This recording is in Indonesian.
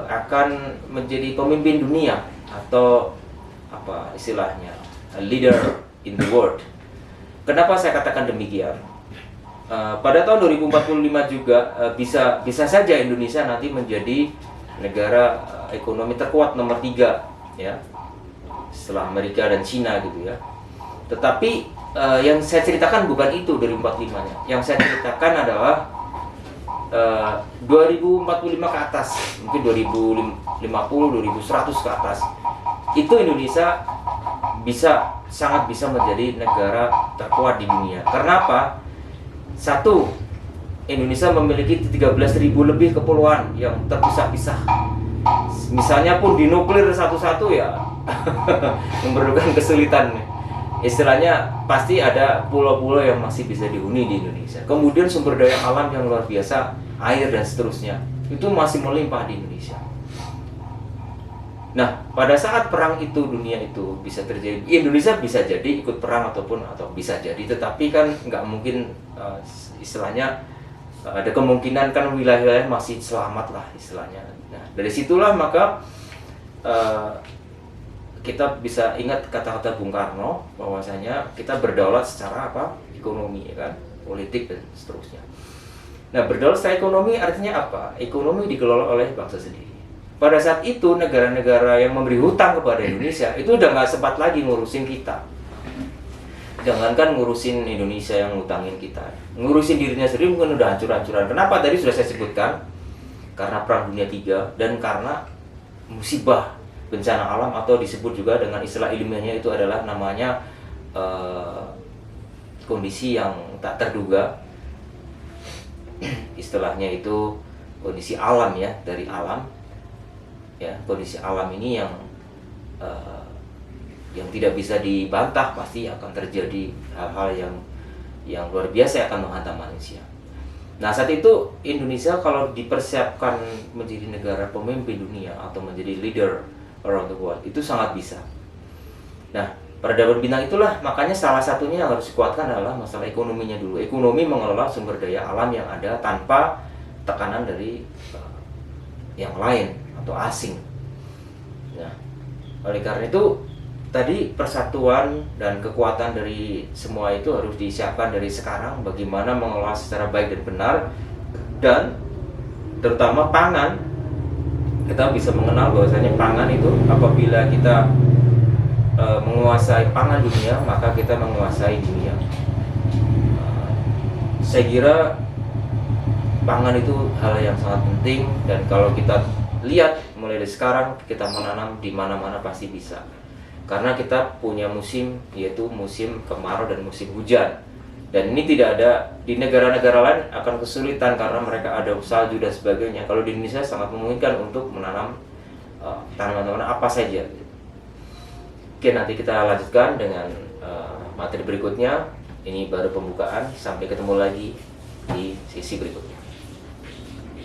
akan menjadi pemimpin dunia atau apa istilahnya leader in the world. Kenapa saya katakan demikian? Pada tahun 2045 juga bisa saja Indonesia nanti menjadi negara ekonomi terkuat nomor 3 ya, setelah Amerika dan Cina gitu ya. Tetapi yang saya ceritakan bukan itu 2045-nya. Yang saya ceritakan adalah 2045 ke atas, mungkin 2050, 2100 ke atas, itu Indonesia sangat bisa menjadi negara terkuat di dunia. Karena apa? Satu, Indonesia memiliki 13.000 lebih kepulauan yang terpisah-pisah. Misalnya pun dinuklir satu-satu ya memerlukan kesulitan. Istilahnya pasti ada pulau-pulau yang masih bisa dihuni di Indonesia. Kemudian sumber daya alam yang luar biasa, air dan seterusnya, itu masih melimpah di Indonesia. Nah, pada saat perang itu, dunia itu bisa terjadi, Indonesia bisa jadi ikut perang atau bisa jadi, tetapi kan nggak mungkin istilahnya ada kemungkinan kan wilayah-wilayah masih selamat lah istilahnya. Nah, dari situlah maka kita bisa ingat kata-kata Bung Karno bahwasanya kita berdaulat secara ekonomi ya kan, politik dan seterusnya. Nah, berdaulat secara ekonomi artinya apa? Ekonomi dikelola oleh bangsa sendiri. Pada saat itu negara-negara yang memberi hutang kepada Indonesia itu udah nggak sempat lagi ngurusin kita. Jangankan ngurusin Indonesia yang ngutangin kita, ngurusin dirinya sendiri mungkin udah hancur-hancuran. Kenapa? Tadi sudah saya sebutkan, karena Perang Dunia III dan karena musibah bencana alam, atau disebut juga dengan istilah ilmiahnya itu adalah namanya kondisi yang tak terduga. Istilahnya itu kondisi alam ya, dari alam ya, kondisi alam ini yang tidak bisa dibantah, pasti akan terjadi hal-hal yang luar biasa yang akan menghantam manusia. Nah, saat itu Indonesia kalau dipersiapkan menjadi negara pemimpin dunia atau menjadi leader around the world, itu sangat bisa. Nah, peradaban bintang itulah makanya salah satunya yang harus dikuatkan adalah masalah ekonominya dulu. Ekonomi mengelola sumber daya alam yang ada tanpa tekanan dari yang lain atau asing. Nah, oleh karena itu tadi persatuan dan kekuatan dari semua itu harus disiapkan dari sekarang, bagaimana mengelola secara baik dan benar, dan terutama pangan. Kita bisa mengenal bahwasanya pangan itu apabila kita menguasai pangan dunia, maka kita menguasai dunia. Saya kira pangan itu hal yang sangat penting, dan kalau kita lihat mulai dari sekarang kita menanam di mana-mana pasti bisa. Karena kita punya musim, yaitu musim kemarau dan musim hujan. Dan ini tidak ada di negara-negara lain, akan kesulitan karena mereka ada salju dan sebagainya. Kalau di Indonesia sangat memungkinkan untuk menanam tanaman-tanaman apa saja. Oke, nanti kita lanjutkan dengan materi berikutnya. Ini baru pembukaan, sampai ketemu lagi di sesi berikutnya.